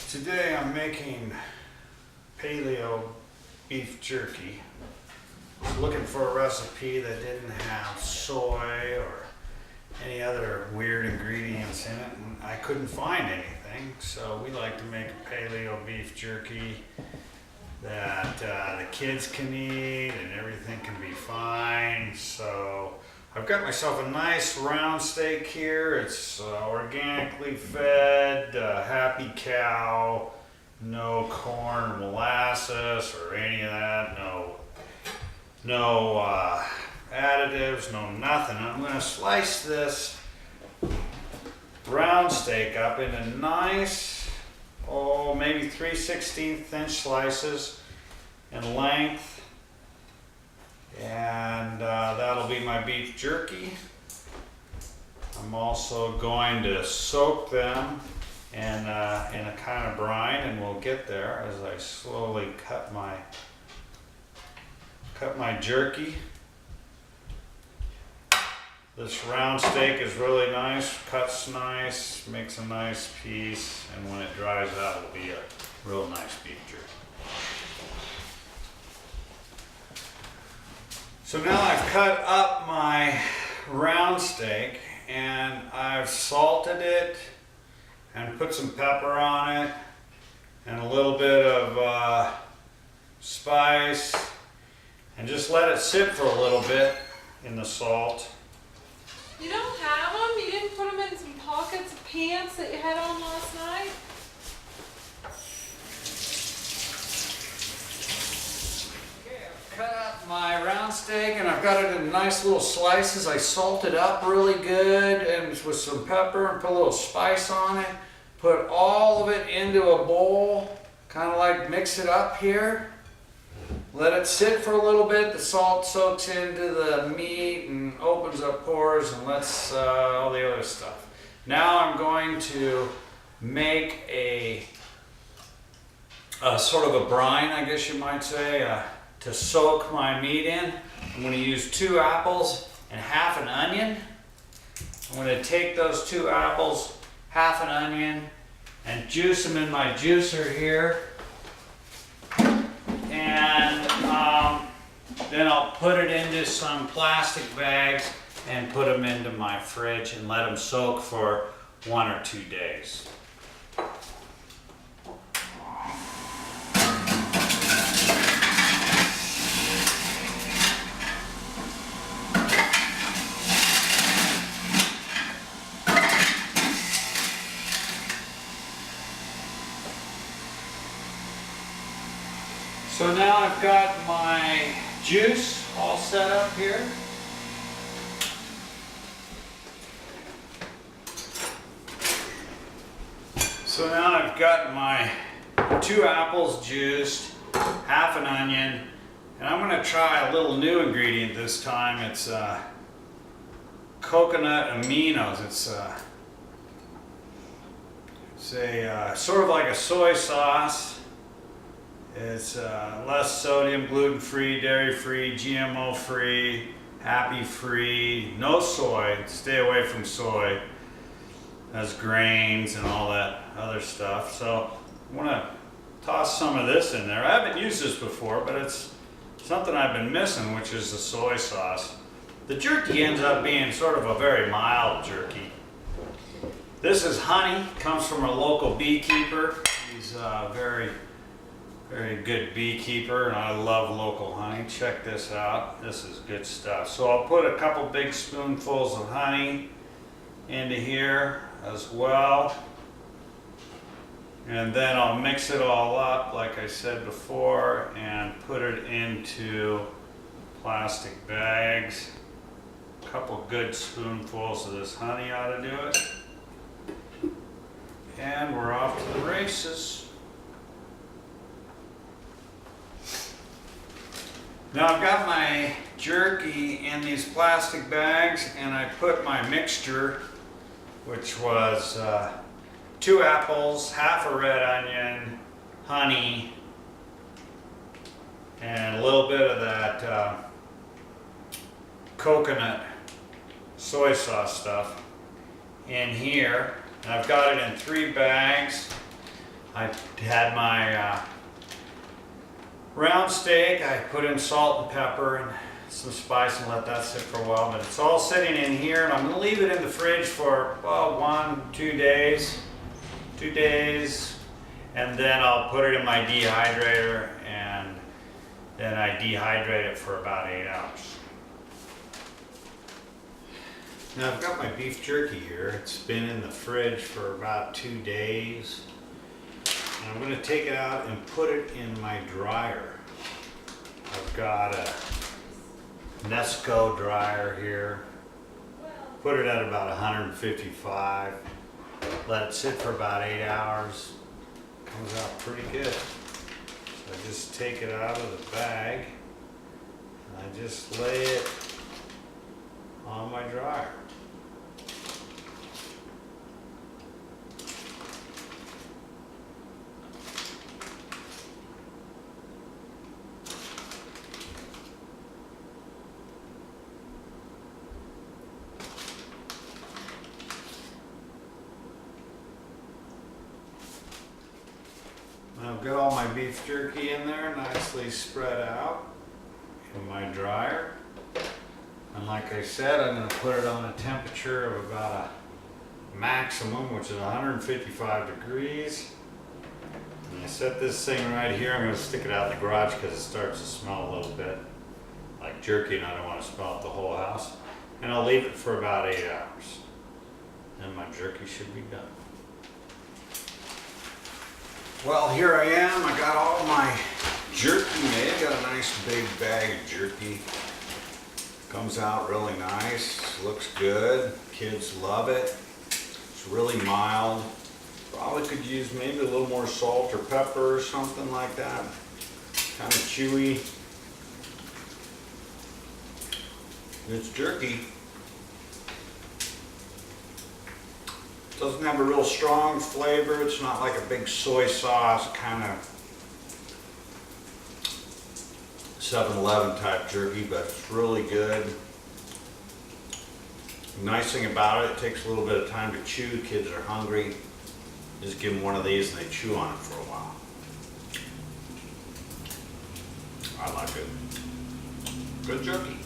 Today I'm making paleo beef jerky. I was looking for a recipe that didn't have soy or any other weird ingredients in it, and I couldn't find anything. So we like to make a paleo beef jerky that the kids can eat and everything can be fine. So I've got myself a nice round steak here. It's organically fed, happy cow, no corn or molasses or any of that, no additives, no nothing. I'm going to slice this round steak up into nice, maybe 3/16 inch slices in length. And that'll be my beef jerky. I'm also going to soak them in a kind of brine, and we'll get there as I slowly cut my jerky. This round steak is really nice, cuts nice, makes a nice piece, and when it dries out, it'll be a real nice beef jerky. So now I've cut up my round steak and I've salted it and put some pepper on it and a little bit of spice, and just let it sit for a little bit in the salt. You don't have them? You didn't put them in some pockets of pants that you had on last night? Cut up my round steak and I've got it in nice little slices. I salt it up really good and with some pepper and put a little spice on it. Put all of it into a bowl, kind of like mix it up here. Let it sit for a little bit. The salt soaks into the meat and opens up pores and lets all the other stuff. Now I'm going to make a sort of a brine, I guess you might say, to soak my meat in. I'm going to use 2 apples and half an onion. I'm going to take those 2 apples, half an onion, and juice them in my juicer here. And then I'll put it into some plastic bags and put them into my fridge and let them soak for 1 or 2 days. So now I've got my juice all set up here. So now I've got my 2 apples juiced, half an onion, and I'm going to try a little new ingredient this time. It's coconut aminos. It's a sort of like a soy sauce. It's less sodium, gluten-free, dairy-free, GMO-free, happy-free, no soy. Stay away from soy. It has grains and all that other stuff. So I want to toss some of this in there. I haven't used this before, but it's something I've been missing, which is the soy sauce. The jerky ends up being sort of a very mild jerky. This is honey, comes from a local beekeeper. He's very good beekeeper, and I love local honey. Check this out. This is good stuff. So I'll put a couple big spoonfuls of honey into here as well. And then I'll mix it all up, like I said before, and put it into plastic bags. A couple good spoonfuls of this honey ought to do it. And we're off to the races. Now I've got my jerky in these plastic bags, and I put my mixture, which was 2 apples, half a red onion, honey, and a little bit of that coconut soy sauce stuff in here. And I've got it in 3 bags. I had my round steak. I put in salt and pepper and some spice and let that sit for a while. But it's all sitting in here, and I'm going to leave it in the fridge for 1-2 days. 2 days. And then I'll put it in my dehydrator, and then I dehydrate it for about 8 hours. Now I've got my beef jerky here. It's been in the fridge for about 2 days. And I'm going to take it out and put it in my dryer. I've got a Nesco dryer here. Put it at about 155. Let it sit for about 8 hours. Comes out pretty good. So I just take it out of the bag and I just lay it on my dryer. I've got all my beef jerky in there, nicely spread out in my dryer. And like I said, I'm going to put it on a temperature of about a maximum, which is 155 degrees. And I set this thing right here. I'm going to stick it out in the garage because it starts to smell a little bit like jerky, and I don't want to smell out the whole house. And I'll leave it for about 8 hours. And my jerky should be done. Well, here I am. I got all my jerky made. Got a nice big bag of jerky. Comes out really nice. Looks good. Kids love it. It's really mild. Probably could use maybe a little more salt or pepper or something like that. Kind of chewy. It's jerky. Doesn't have a real strong flavor. It's not like a big soy sauce kind of 7-Eleven type jerky, but it's really good. Nice thing about it, it takes a little bit of time to chew. Kids are hungry. Just give them one of these and they chew on it for a while. I like it. Good jerky.